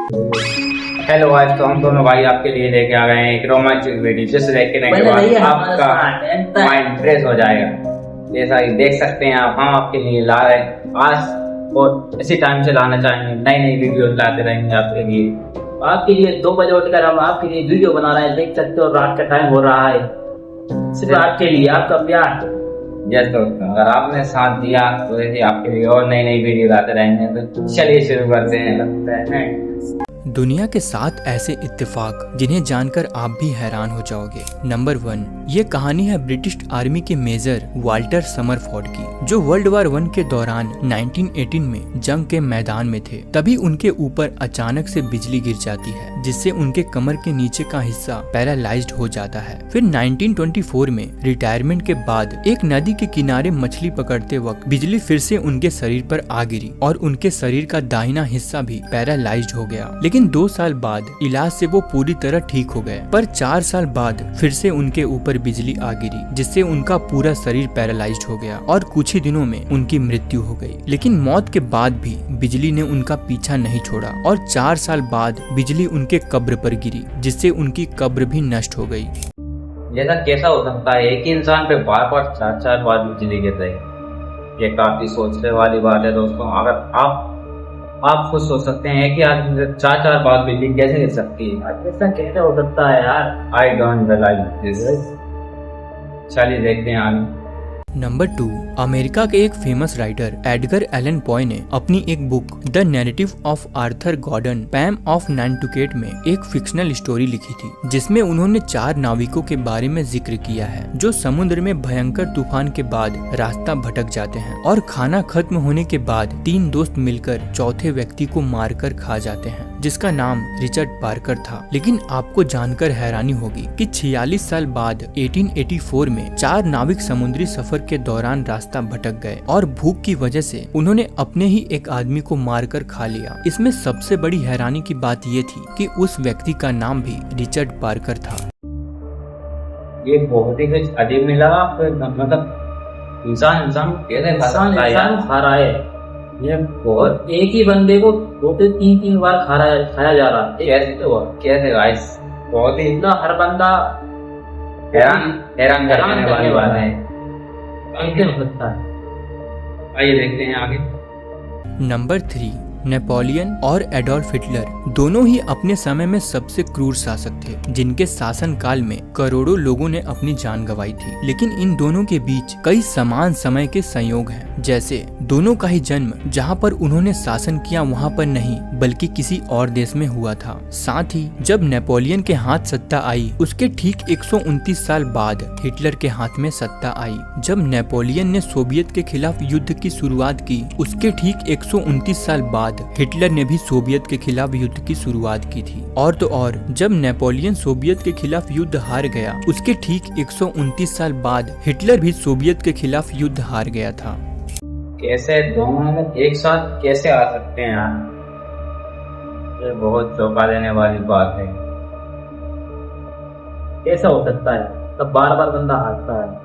Hello, आज तो हम दोनों भाई आपके लिए लेके आ गए हैं एक रोमांचक वीडियो जिसे देखने के बाद आपका माइंड फ्रेश हो जाएगा। जैसा कि देख सकते हैं आप, हम आपके लिए ला रहे हैं आज और इसी टाइम से लाना चाहेंगे, नई नई वीडियो लाते रहेंगे आपके लिए। आपके लिए 2 बजे उठकर हम आपके लिए वीडियो बना रहे हैं, देख सकते हो रात का टाइम हो रहा है, सिर्फ आपके लिए, आपका प्यार। यस दोस्तों, अगर आपने साथ दिया तो ऐसे आपके लिए और नई नई वीडियो लाते रहेंगे। तो चलिए शुरू करते हैं। दुनिया के 7 ऐसे इत्तेफाक जिन्हें जानकर आप भी हैरान हो जाओगे। नंबर 1, ये कहानी है ब्रिटिश आर्मी के मेजर वाल्टर समरफोर्ड की, जो वर्ल्ड वार 1 के दौरान 1918 में जंग के मैदान में थे। तभी उनके ऊपर अचानक से बिजली गिर जाती है, जिससे उनके कमर के नीचे का हिस्सा पैरालाइज्ड हो जाता है। फिर 1924 में रिटायरमेंट के बाद एक नदी के किनारे मछली पकड़ते वक्त बिजली फिर से उनके शरीर पर आ गिरी और उनके शरीर का दाहिना हिस्सा भी पैरालाइज्ड हो गया। लेकिन 2 साल बाद इलाज से वो पूरी तरह ठीक हो गए, पर 4 साल बाद फिर से उनके ऊपर बिजली आ गिरी, जिससे उनका पूरा शरीर पैरालाइज्ड हो गया और कुछ ही दिनों में उनकी मृत्यु हो गई। लेकिन मौत के बाद भी बिजली ने उनका पीछा नहीं छोड़ा और 4 साल बाद बिजली उनके कब्र पर गिरी, जिससे उनकी कब्र भी नष्ट हो गई। जैसा कैसा हो सकता है एक ही इंसान पे बार बार 4 बार बिजली गिर रही है? ये काफी सोचने वाली बात है दोस्तों। अगर आप खुद सोच सकते हैं कि आज 4 बार बिजली कैसे गिर सकती है? ऐसा कैसे हो सकता है यार? I don't realise this. चलिए देखते हैं आगे। नंबर 2, अमेरिका के एक famous writer Edgar Allan Poe ने अपनी एक book the narrative of Arthur Gordon Pym of Nantucket में एक फिक्शनल स्टोरी लिखी थी, जिसमें उन्होंने 4 नाविकों के बारे में जिक्र किया है, जो समुद्र में भयंकर तूफान के बाद रास्ता भटक जाते हैं और खाना खत्म होने के बाद 3 दोस्त मिलकर चौथे व्यक्ति को मारकर खा जाते हैं, जिसका नाम रिचर्ड पार्कर था। लेकिन आपको जानकर हैरानी होगी कि 46 साल बाद 1884 में 4 नाविक समुद्री सफर के दौरान रास्ता भटक गए और भूख की वजह से उन्होंने अपने ही एक आदमी को मारकर खा लिया। इसमें सबसे बड़ी हैरानी की बात ये थी कि उस व्यक्ति का नाम भी रिचर्ड पार्कर था। ये बहुत ही कुछ अजीब नहीं लगा आपको? मतलब इंसान कैसे खा रहा है? ये बहुत एक ही बंदे को 2 से 3 बार खाया जा रहा है। कैसे गाइस? बहुत ही इतना हर बंदा हैरान करने वाली बात है। कैसे हो सकता है? आइए देखते हैं आगे। नंबर 3, नेपोलियन और एडोल्फ हिटलर दोनों ही अपने समय में सबसे क्रूर शासक थे, जिनके शासन काल में करोड़ों लोगों ने अपनी जान गंवाई थी। लेकिन इन दोनों के बीच कई समान समय के संयोग हैं, जैसे दोनों का ही जन्म जहां पर उन्होंने शासन किया वहां पर नहीं बल्कि किसी और देश में हुआ था। साथ ही जब नेपोलियन के हाथ सत्ता आई, उसके ठीक 129 साल बाद हिटलर के हाथ में सत्ता आई। जब नेपोलियन ने सोवियत के खिलाफ युद्ध की शुरुआत की, उसके ठीक 129 साल बाद हिटलर ने भी सोवियत के खिलाफ युद्ध की शुरुआत की थी। और तो और जब नेपोलियन सोवियत के खिलाफ युद्ध हार गया, उसके ठीक 129 साल बाद हिटलर भी सोवियत के खिलाफ युद्ध हार गया था। कैसे दोनों एक साथ कैसे आ सकते हैं यार? ये बहुत चौंका देने वाली बात है। कैसा हो सकता है? तब बार बंदा हारता है।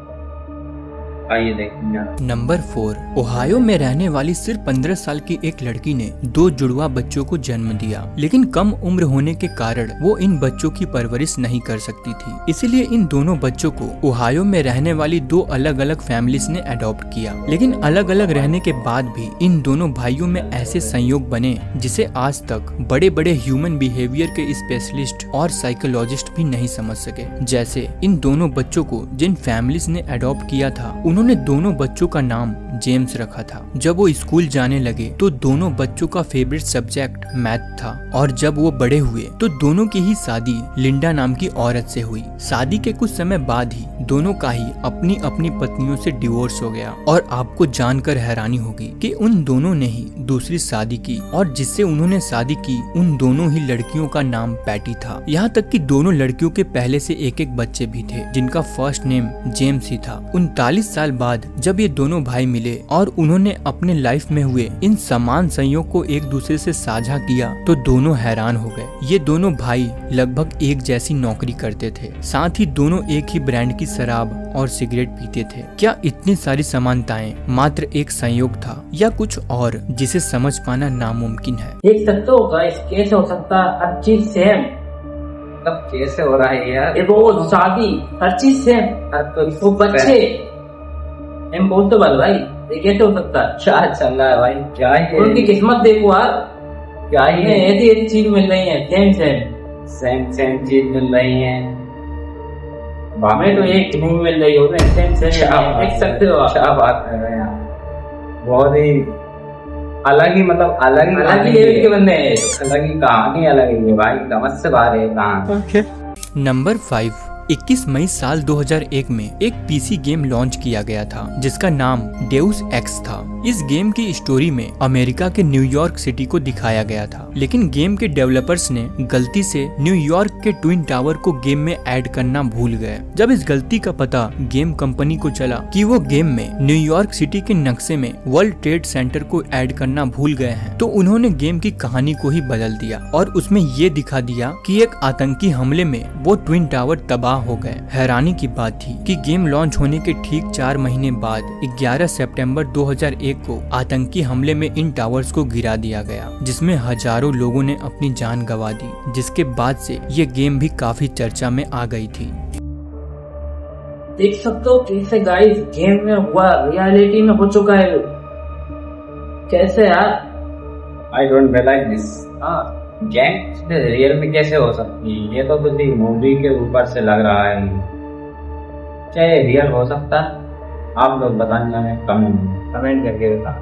आइए देखेंगे। नंबर 4, ओहायो में रहने वाली सिर्फ 15 साल की एक लड़की ने 2 जुड़वा बच्चों को जन्म दिया, लेकिन कम उम्र होने के कारण वो इन बच्चों की परवरिश नहीं कर सकती थी। इसलिए इन दोनों बच्चों को ओहायो में रहने वाली 2 अलग अलग फैमिलीज ने अडॉप्ट किया। लेकिन अलग अलग रहने के बाद भी इन दोनों भाइयों में ऐसे संयोग बने जिसे आज तक बड़े बड़े ह्यूमन बिहेवियर के स्पेशलिस्ट और साइकोलॉजिस्ट भी नहीं समझ सके। जैसे इन दोनों बच्चों को जिन फैमिलीज ने अडॉप्ट किया था, उन्होंने दोनों बच्चों का नाम जेम्स रखा था। जब वो स्कूल जाने लगे तो दोनों बच्चों का फेवरेट सब्जेक्ट मैथ था, और जब वो बड़े हुए तो दोनों की ही शादी लिंडा नाम की औरत से हुई। शादी के कुछ समय बाद ही दोनों का ही अपनी अपनी पत्नियों से डिवोर्स हो गया। और आपको जानकर हैरानी होगी कि उन दोनों ने ही दूसरी शादी की, और जिससे उन्होंने शादी की उन दोनों ही लड़कियों का नाम पैटी था। यहाँ तक कि दोनों लड़कियों के पहले से एक एक बच्चे भी थे, जिनका फर्स्ट नेम जेम्स ही था। 39 साल साल बाद जब ये दोनों भाई मिले और उन्होंने अपने लाइफ में हुए इन समान संयोग को एक दूसरे से साझा किया तो दोनों हैरान हो गए। ये दोनों भाई लगभग एक जैसी नौकरी करते थे, साथ ही दोनों एक ही ब्रांड की शराब और सिगरेट पीते थे। क्या इतनी सारी समानताएं मात्र एक संयोग था या कुछ और जिसे समझ पाना नामुमकिन है? देख सकते हो गाइस, कैसे हो सकता है हर चीज सेम? तब कैसे हो रहा है यार? वो शादी हर चीज सेम, वो बच्चे इम्पॉसिबल भाई, ये कैसे हो सकता है? क्या चल रहा है भाई? क्या है उनकी किस्मत देखो यार, क्या है? ऐसी चीज मिल रही है, सेम चीज मिल रही है। हमें तो एक नहीं मिल रही है, सेम देख सकते हो आप। क्या बात कर रहे हैं आप? बहुत ही अलग ही, मतलब अलग ही लेवल के बंदे हैं, अलग ही कहानी, अलग ही है भाई, समझ से बाहर है कहानी। नंबर 5, 21 मई साल 2001 में एक पीसी गेम लॉन्च किया गया था जिसका नाम डेउस एक्स था। इस गेम की स्टोरी में अमेरिका के न्यूयॉर्क सिटी को दिखाया गया था, लेकिन गेम के डेवलपर्स ने गलती से न्यूयॉर्क के ट्विन टावर को गेम में ऐड करना भूल गए। जब इस गलती का पता गेम कंपनी को चला कि वो गेम में न्यूयॉर्क सिटी के नक्शे में वर्ल्ड ट्रेड सेंटर को ऐड करना भूल गए हैं, तो उन्होंने गेम की कहानी को ही बदल दिया और उसमें ये दिखा दिया कि एक आतंकी हमले में वो ट्विन टावर तबाह हो गए। हैरानी की बात थी कि गेम लॉन्च होने के ठीक 4 महीने बाद 11 सितंबर 2001 को आतंकी हमले में इन टावर्स को गिरा दिया गया, जिसमें हजारों लोगों ने अपनी जान गंवा दी, जिसके बाद से ये गेम भी काफी चर्चा में आ गई थी। देख सकते हो कैसे गाइस गेम में हुआ रियलिटी में हो चुका है। कैसे यार? I don't realize this। Game real में कैसे हो सकती है? ये तो किसी मूवी के ऊपर से लग रहा है, क्या ये रियल हो सकता है? आप लोग बताएंगे हमें कमेंट करके बता।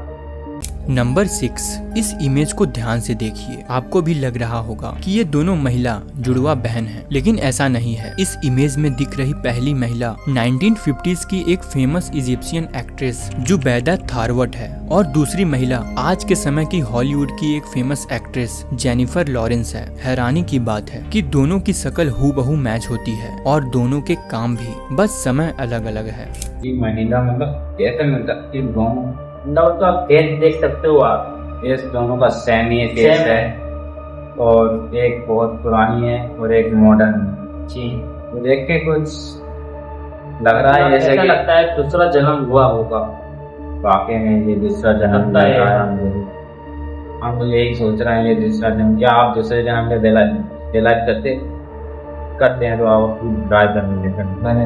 नंबर 6, इस इमेज को ध्यान से देखिए। आपको भी लग रहा होगा कि ये दोनों महिला जुड़वा बहन हैं, लेकिन ऐसा नहीं है। इस इमेज में दिख रही पहली महिला 1950s की एक फेमस इजिप्शियन एक्ट्रेस जुबैदा थारवट है और दूसरी महिला आज के समय की हॉलीवुड की एक फेमस एक्ट्रेस जेनिफर लॉरेंस है। हैरानी की बात है कि दोनों की शक्ल हूबहू मैच होती है और दोनों के काम भी, बस समय अलग अलग है। ये महिला मतलब कैसे मिल सकती है? का फेस देख सकते हो आप, फेस दोनों का सेम ही फेस है और एक बहुत पुरानी है और एक मॉडर्न। जी, तो देख के कुछ लग रहा है जैसे कि लगता है दूसरा जन्म हुआ होगा। वाकई में ये दूसरा जन्म लग रहा है। हम लोग यही सोच रहे हैं ये दूसरा जन्म। क्या आप दूसरे जन्म में दिलाज करते हैं तो आप राय करने।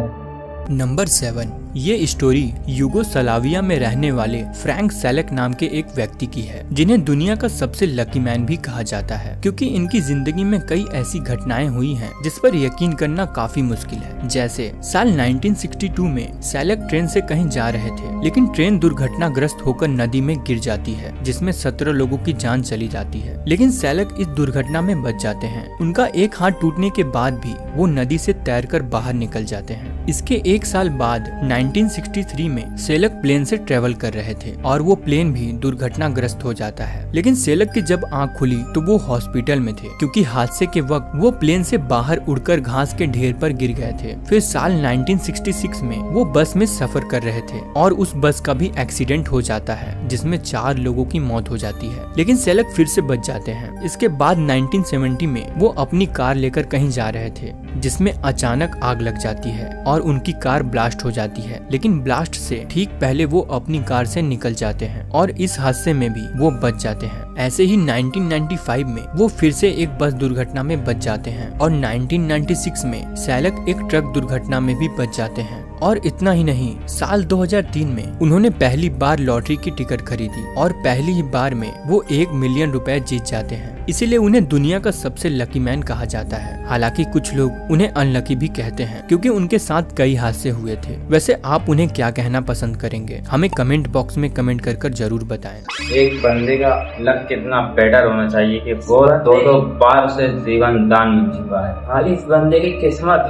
नंबर 7, ये स्टोरी यूगोस्लाविया में रहने वाले फ्रैंक सेलेक नाम के एक व्यक्ति की है, जिन्हें दुनिया का सबसे लकी मैन भी कहा जाता है, क्योंकि इनकी जिंदगी में कई ऐसी घटनाएं हुई हैं जिस पर यकीन करना काफी मुश्किल है। जैसे साल 1962 में सेलेक ट्रेन से कहीं जा रहे थे, लेकिन ट्रेन दुर्घटनाग्रस्त होकर नदी में गिर जाती है, जिसमें 17 लोगों की जान चली जाती है, लेकिन सेलेक इस दुर्घटना में बच जाते हैं। उनका एक हाथ टूटने के बाद भी वो नदी से तैरकर बाहर निकल जाते हैं। इसके एक साल बाद 1963 में सेलेक प्लेन से ट्रेवल कर रहे थे और वो प्लेन भी दुर्घटनाग्रस्त हो जाता है, लेकिन सेलेक की जब आंख खुली तो वो हॉस्पिटल में थे, क्योंकि हादसे के वक्त वो प्लेन से बाहर उड़कर घास के ढेर पर गिर गए थे। फिर साल 1966 में वो बस में सफर कर रहे थे और उस बस का भी एक्सीडेंट हो जाता है, जिसमें 4 लोगों की मौत हो जाती है, लेकिन सेलेक फिर से बच जाते हैं। इसके बाद 1970 में वो अपनी कार लेकर कहीं जा रहे थे, जिसमें अचानक आग लग जाती है और उनकी कार ब्लास्ट हो जाती है, लेकिन ब्लास्ट से ठीक पहले वो अपनी कार से निकल जाते हैं और इस हादसे में भी वो बच जाते हैं। ऐसे ही 1995 में वो फिर से एक बस दुर्घटना में बच जाते हैं और 1996 में सेलेक एक ट्रक दुर्घटना में भी बच जाते हैं। और इतना ही नहीं, साल 2003 में उन्होंने पहली बार लॉटरी की टिकट खरीदी और पहली ही बार में वो 1 मिलियन रुपए जीत जाते हैं। इसीलिए उन्हें दुनिया का सबसे लकी मैन कहा जाता है। हालांकि कुछ लोग उन्हें अनलकी भी कहते हैं, क्योंकि उनके साथ कई हादसे हुए थे। वैसे आप उन्हें क्या कहना पसंद करेंगे? हमें कमेंट बॉक्स में कमेंट कर जरूर बताएं। एक बंदे का लक कितना बेटर होना चाहिए कि वो 2 बार से जीवन दान मिल चुका है। भाई इस बंदे की किस्मत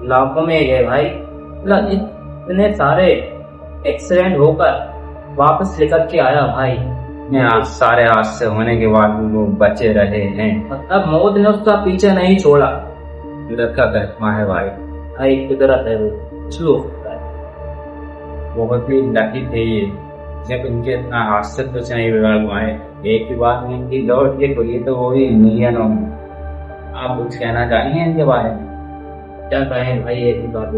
लाखों में है भाई। इतने सारे एक्सीडेंट होकर वापस लेकर के आया भाई। सारे हादसे होने के बाद वो बचे रहे हैं, मतलब मौत ने उसका पीछे नहीं छोड़ा। कुदरत का करिश्मा है भाई। कुदरत है वो। बहुत ही लकी थे ये, जब इनके इतना हाथ से कुछ नहीं बिगड़ पाए। एक ही बात में इनकी दौड़ के खुली तो वो भी मिलियनों में। आप कुछ कहना चाहेंगे इनके बारे में? क्या कहें भाई, एक ही बात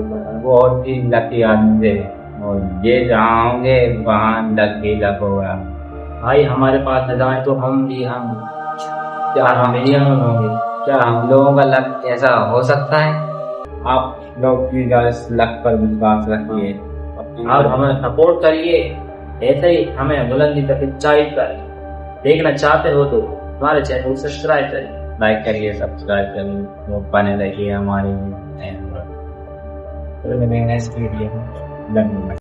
बहुत ही लकी आदमी थे, और ये जहाँ होंगे वहाँ लकी लक होगा भाई। हमारे पास न जाए तो हम क्या हम मिलियनों होंगे। क्या हम लोगों का लक ऐसा हो सकता है? आप लोग भी इस लक पर विश्वास रखिए और हमें सपोर्ट करिए, ऐसे ही हमें बुलंदी तक ऊंचाई पर देखना चाहते हो तो हमारे चैनल को सब्सक्राइब करिए, लाइक करिए, सब्सक्राइब करिए, वो बने रहिए हमारे नेक्स्ट वीडियो। धन्यवाद।